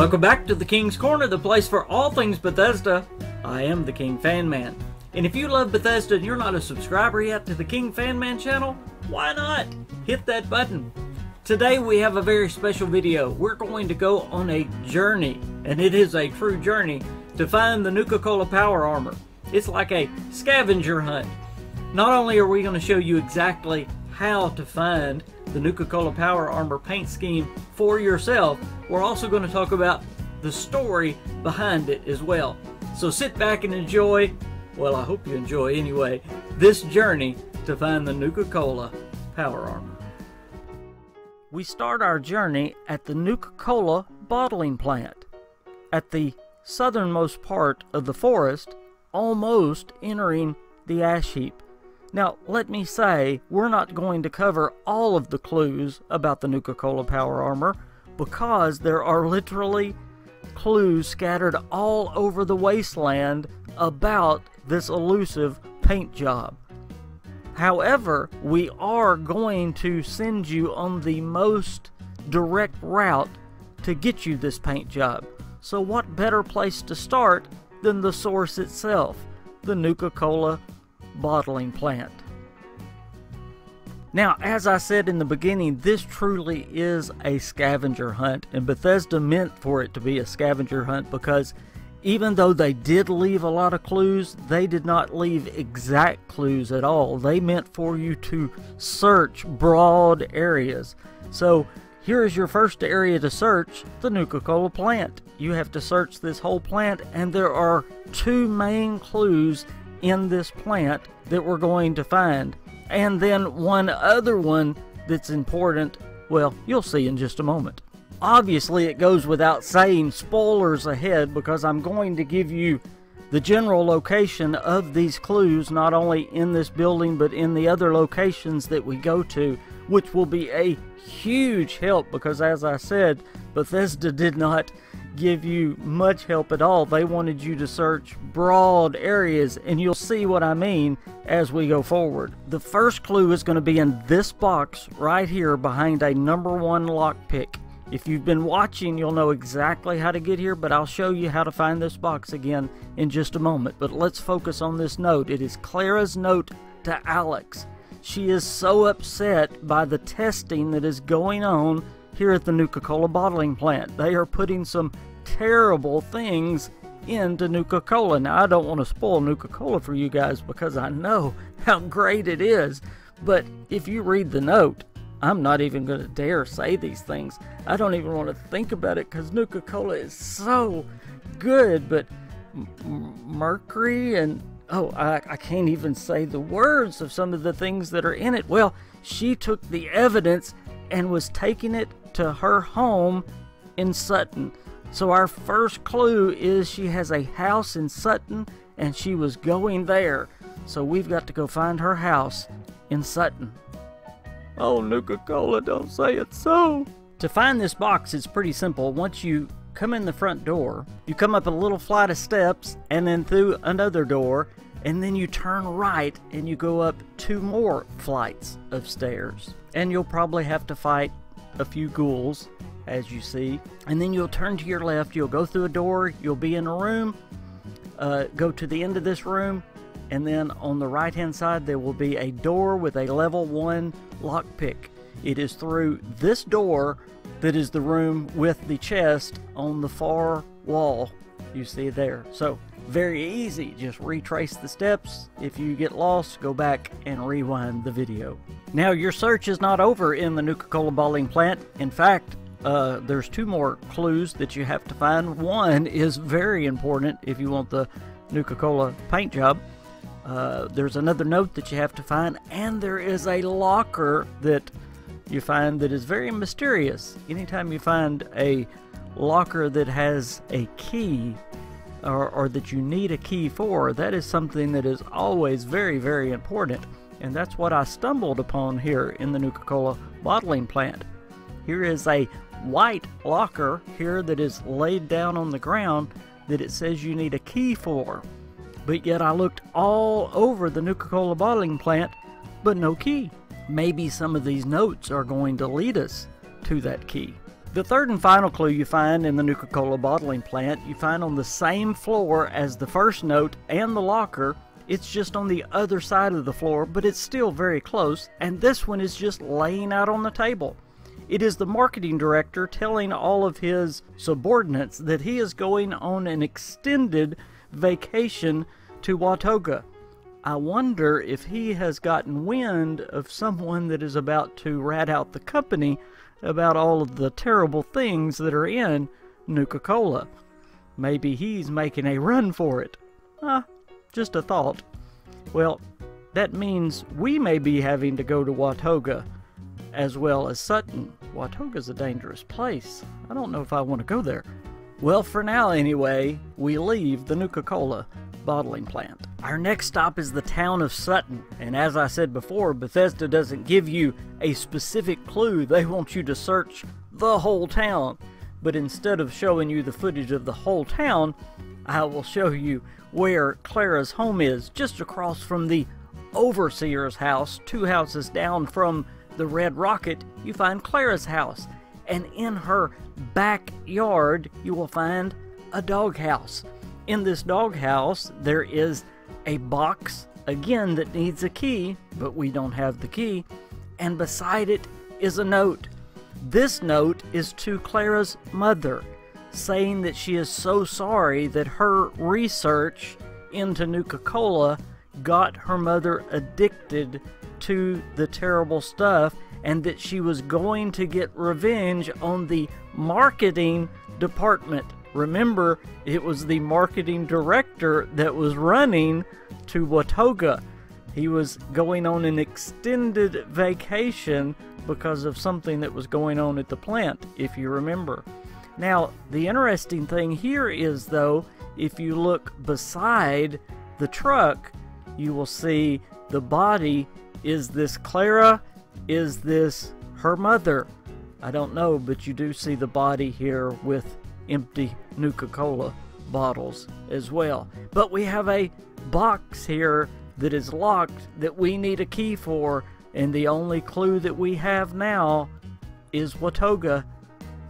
Welcome back to the King's Corner, the place for all things Bethesda. I am the KingFanMan. And if you love Bethesda and you're not a subscriber yet to the KingFanMan channel, why not? Hit that button. Today we have a very special video. We're going to go on a journey, and it is a true journey, to find the Nuka Cola Power Armor. It's like a scavenger hunt. Not only are we going to show you exactly how to find the Nuka Cola Power Armor paint scheme for yourself, we're also going to talk about the story behind it as well. So sit back and enjoy, well, I hope you enjoy anyway, this journey to find the Nuka Cola Power Armor. We start our journey at the Nuka Cola bottling plant, at the southernmost part of the forest, almost entering the ash heap. Now, let me say, we're not going to cover all of the clues about the Nuka Cola Power Armor, because there are literally clues scattered all over the wasteland about this elusive paint job. However, we are going to send you on the most direct route to get you this paint job. So what better place to start than the source itself, the Nuka Cola bottling plant. Now, as I said in the beginning, this truly is a scavenger hunt, and Bethesda meant for it to be a scavenger hunt because even though they did leave a lot of clues, they did not leave exact clues at all. They meant for you to search broad areas. So here is your first area to search, the Nuka Cola plant. You have to search this whole plant, and there are two main clues in this plant that we're going to find, and then one other one that's important. Well, you'll see in just a moment. Obviously, it goes without saying, spoilers ahead, because I'm going to give you the general location of these clues, not only in this building but in the other locations that we go to, which will be a huge help because, as I said, Bethesda did not give you much help at all. They wanted you to search broad areas, and you'll see what I mean as we go forward. The first clue is going to be in this box right here behind a #1 lockpick. If you've been watching, you'll know exactly how to get here, but I'll show you how to find this box again in just a moment. But let's focus on this note. It is Clara's note to Alex. She is so upset by the testing that is going on here at the Nuka Cola bottling plant. They are putting some terrible things into Nuka Cola. Now, I don't want to spoil Nuka Cola for you guys because I know how great it is, but if you read the note, I'm not even going to dare say these things. I don't even want to think about it because Nuka Cola is so good, but mercury and I can't even say the words of some of the things that are in it. Well, she took the evidence and was taking it to her home in Sutton. So our first clue is she has a house in Sutton and she was going there. So we've got to go find her house in Sutton. Oh, Nuka Cola, don't say it so. To find this box, it's pretty simple. Once you come in the front door, you come up a little flight of steps and then through another door, and then you turn right and you go up 2 more flights of stairs. And you'll probably have to fight a few ghouls, as you see. And then you'll turn to your left, you'll go through a door, you'll be in a room, go to the end of this room, and then on the right hand side there will be a door with a level 1 lockpick. It is through this door that is the room with the chest on the far wall. You see there. So very easy, just retrace the steps. If you get lost, go back and rewind the video. Now, your search is not over in the Nuka Cola bottling plant. In fact, there's 2 more clues that you have to find. One is very important if you want the Nuka Cola paint job. There's another note that you have to find, and there is a locker that you find that is very mysterious. Anytime you find a locker that has a key, or that you need a key for, that is something that is always very, very important. And that's what I stumbled upon here in the Nuka Cola bottling plant. Here is a white locker here that is laid down on the ground that it says you need a key for. But yet I looked all over the Nuka Cola bottling plant, but no key. Maybe some of these notes are going to lead us to that key. The third and final clue you find in the Nuka Cola bottling plant, you find on the same floor as the first note and the locker. It's just on the other side of the floor, but it's still very close, and this one is just laying out on the table. It is the marketing director telling all of his subordinates that he is going on an extended vacation to Watoga. I wonder if he has gotten wind of someone that is about to rat out the company about all of the terrible things that are in Nuka Cola. Maybe he's making a run for it. Just a thought. Well, that means we may be having to go to Watoga as well as Sutton. Watoga's a dangerous place. I don't know if I want to go there. Well, for now anyway, we leave the Nuka Cola bottling plant. Our next stop is the town of Sutton, and as I said before, Bethesda doesn't give you a specific clue. They want you to search the whole town. But instead of showing you the footage of the whole town, I will show you where Clara's home is, just across from the overseer's house. 2 houses down from the Red Rocket, you find Clara's house. And in her backyard, you will find a doghouse. In this doghouse, there is a box, again, that needs a key, but we don't have the key. And beside it is a note. This note is to Clara's mother, saying that she is so sorry that her research into Nuka Cola got her mother addicted to the terrible stuff, and that she was going to get revenge on the marketing department. Remember, it was the marketing director that was running to Watoga. He was going on an extended vacation because of something that was going on at the plant, if you remember. Now, the interesting thing here is, though, if you look beside the truck, you will see the body. Is this Clara? Is this her mother? I don't know, but you do see the body here with empty Nuka Cola bottles as well. But we have a box here that is locked that we need a key for, and the only clue that we have now is Watoga.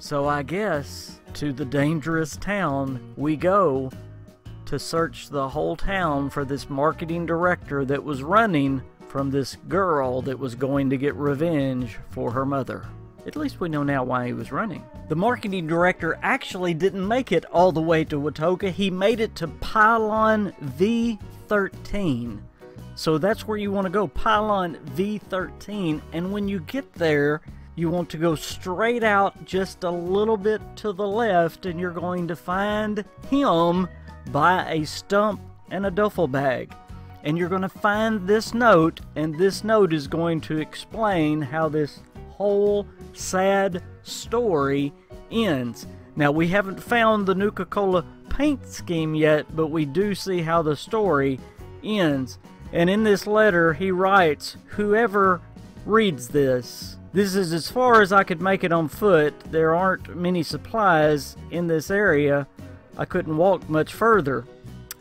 So I guess to the dangerous town we go to search the whole town for this marketing director that was running from this girl that was going to get revenge for her mother. At least we know now why he was running. The marketing director actually didn't make it all the way to Watoga. He made it to Pylon V13. So that's where you want to go, Pylon V13. And when you get there, you want to go straight out just a little bit to the left, and you're going to find him by a stump and a duffel bag. And you're going to find this note, and this note is going to explain how this whole sad story ends. Now, we haven't found the Nuka Cola paint scheme yet, but we do see how the story ends. And in this letter, he writes, "Whoever reads this, this is as far as I could make it on foot. There aren't many supplies in this area. I couldn't walk much further.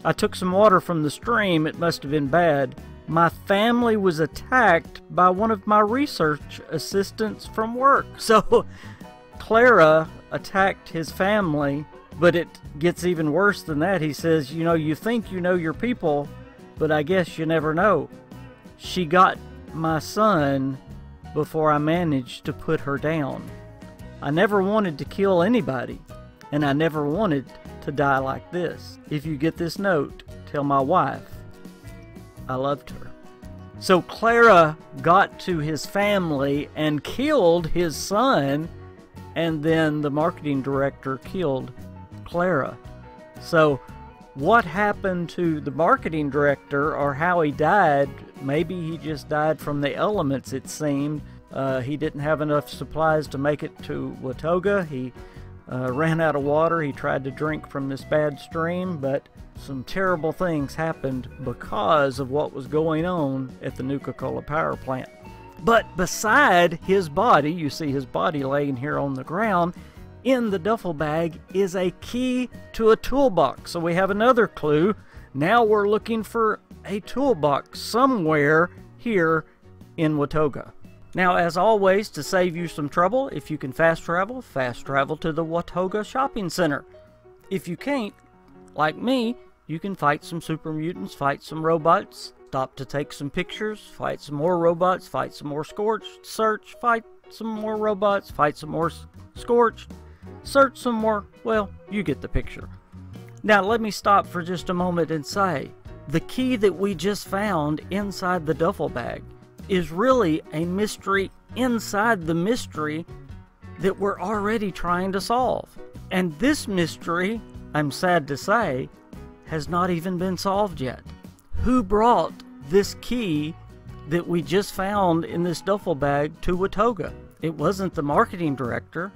I took some water from the stream. It must have been bad. My family was attacked by one of my research assistants from work." So Clara attacked his family, but it gets even worse than that. He says, you know, you think you know your people, but I guess you never know. She got my son before I managed to put her down. I never wanted to kill anybody, and I never wanted to die like this. If you get this note, tell my wife I loved her. So Clara got to his family and killed his son, and then the marketing director killed Clara. So what happened to the marketing director, or how he died? Maybe he just died from the elements, it seemed. He didn't have enough supplies to make it to Watoga. He ran out of water. He tried to drink from this bad stream, but some terrible things happened because of what was going on at the Nuka Cola power plant. But beside his body, you see his body laying here on the ground, in the duffel bag is a key to a toolbox. So we have another clue. Now we're looking for a toolbox somewhere here in Watoga. Now, as always, to save you some trouble, if you can fast travel to the Watoga Shopping Center. If you can't, like me, you can fight some super mutants, fight some robots, stop to take some pictures, fight some more robots, fight some more Scorched, search, fight some more robots, fight some more Scorched, search some more, well, you get the picture. Now let me stop for just a moment and say, the key that we just found inside the duffel bag is really a mystery inside the mystery that we're already trying to solve. And this mystery, I'm sad to say, has not even been solved yet. Who brought this key that we just found in this duffel bag to Watoga? It wasn't the marketing director,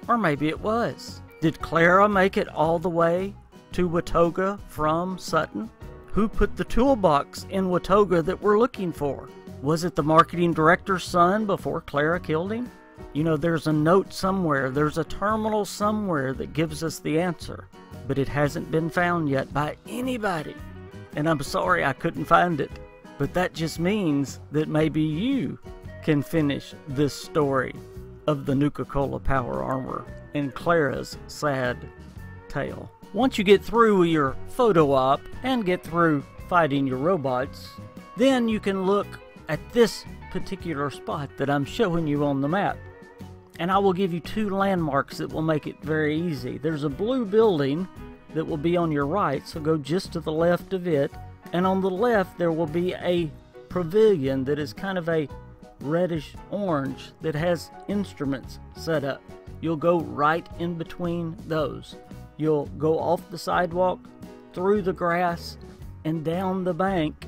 or maybe it was. Did Clara make it all the way to Watoga from Sutton? Who put the toolbox in Watoga that we're looking for? Was it the marketing director's son before Clara killed him? You know, there's a note somewhere, there's a terminal somewhere that gives us the answer, but it hasn't been found yet by anybody. And I'm sorry I couldn't find it, but that just means that maybe you can finish this story of the Nuka Cola Power Armor and Clara's sad tale. Once you get through your photo op and get through fighting your robots, then you can look at this particular spot that I'm showing you on the map. And I will give you two landmarks that will make it very easy. There's a blue building that will be on your right, so go just to the left of it. And on the left there will be a pavilion that is kind of a reddish orange that has instruments set up. You'll go right in between those. You'll go off the sidewalk, through the grass, and down the bank,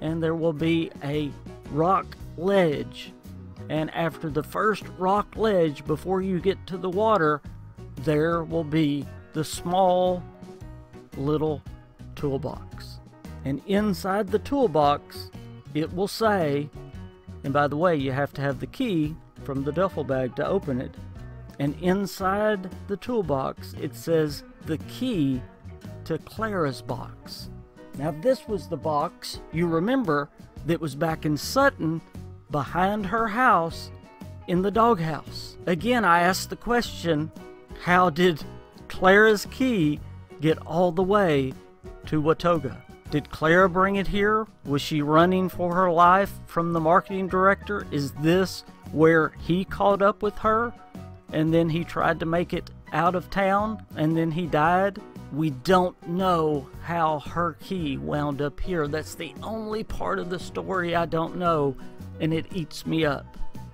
and there will be a rock ledge. And after the first rock ledge, before you get to the water, there will be the small little toolbox. And inside the toolbox, it will say, and by the way, you have to have the key from the duffel bag to open it. And inside the toolbox, it says the key to Clara's box. Now this was the box, you remember, that was back in Sutton, behind her house, in the doghouse. Again, I asked the question, how did Clara's key get all the way to Watoga? Did Clara bring it here? Was she running for her life from the marketing director? Is this where he caught up with her? And then he tried to make it out of town, and then he died? We don't know how her key wound up here. That's the only part of the story I don't know, and it eats me up.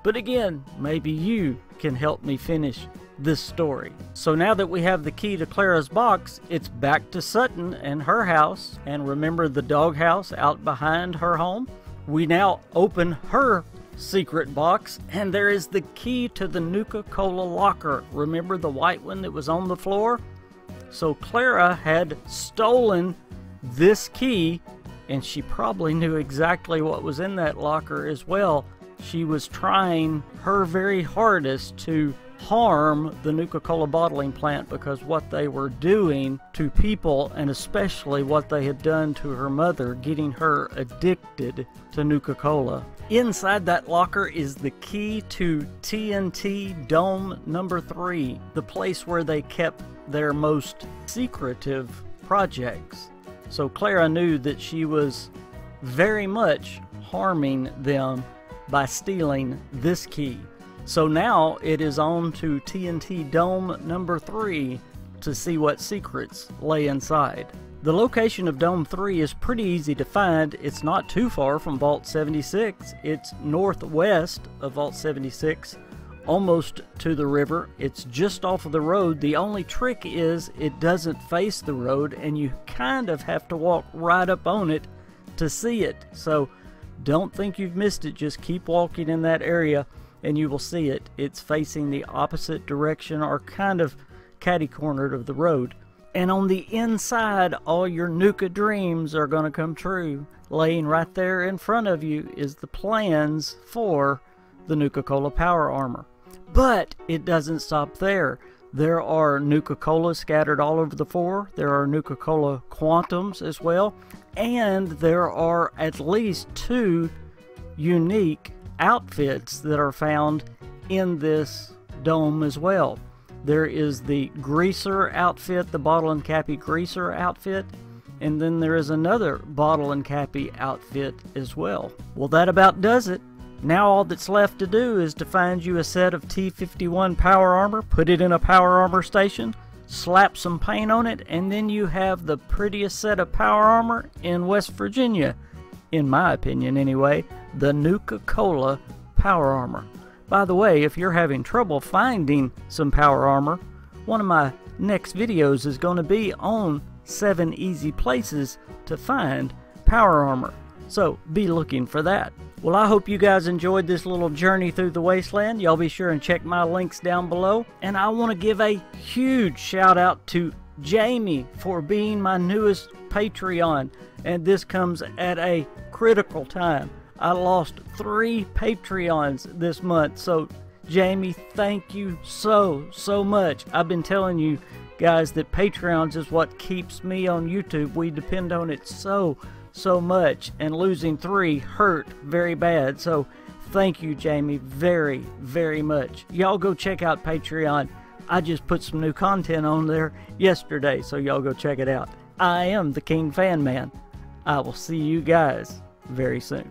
But again, maybe you can help me finish this story. So now that we have the key to Clara's box, it's back to Sutton and her house. And remember the doghouse out behind her home? We now open her secret box, and there is the key to the Nuka Cola locker. Remember the white one that was on the floor? So Clara had stolen this key, and she probably knew exactly what was in that locker as well. She was trying her very hardest to harm the Nuka Cola bottling plant, because what they were doing to people, and especially what they had done to her mother, getting her addicted to Nuka Cola. Inside that locker is the key to TNT Dome number 3, the place where they kept their most secretive projects. So Clara knew that she was very much harming them by stealing this key. So now it is on to TNT Dome number 3 to see what secrets lay inside. The location of Dome 3 is pretty easy to find. It's not too far from Vault 76. It's northwest of Vault 76, almost to the river. It's just off of the road. The only trick is it doesn't face the road, and you kind of have to walk right up on it to see it. So don't think you've missed it. Just keep walking in that area and you will see it. It's facing the opposite direction, or kind of catty-cornered of the road. And on the inside, all your Nuka dreams are going to come true. Laying right there in front of you is the plans for the Nuka Cola Power Armor. But it doesn't stop there. There are Nuka Cola scattered all over the floor. There are Nuka Cola Quantums as well. And there are at least 2 unique outfits that are found in this dome as well. There is the greaser outfit, the bottle and cappy greaser outfit, and then there is another bottle and cappy outfit as well. Well, that about does it. Now all that's left to do is to find you a set of T51 power armor, put it in a power armor station, slap some paint on it, and then you have the prettiest set of power armor in West Virginia. In my opinion anyway, the Nuka Cola Power Armor. By the way, if you're having trouble finding some power armor, one of my next videos is going to be on 7 easy places to find power armor. So be looking for that. Well, I hope you guys enjoyed this little journey through the wasteland. Y'all be sure and check my links down below. And I want to give a huge shout out to Jamie for being my newest Patreon. And this comes at a critical time. I lost 3 Patreons this month. So Jamie, thank you so much. I've been telling you guys that Patreons is what keeps me on YouTube. We depend on it so much, and losing 3 hurt very bad. So thank you, Jamie, very much. Y'all go check out Patreon. I just put some new content on there yesterday, so y'all go check it out. I am the KingFanMan. I will see you guys very soon.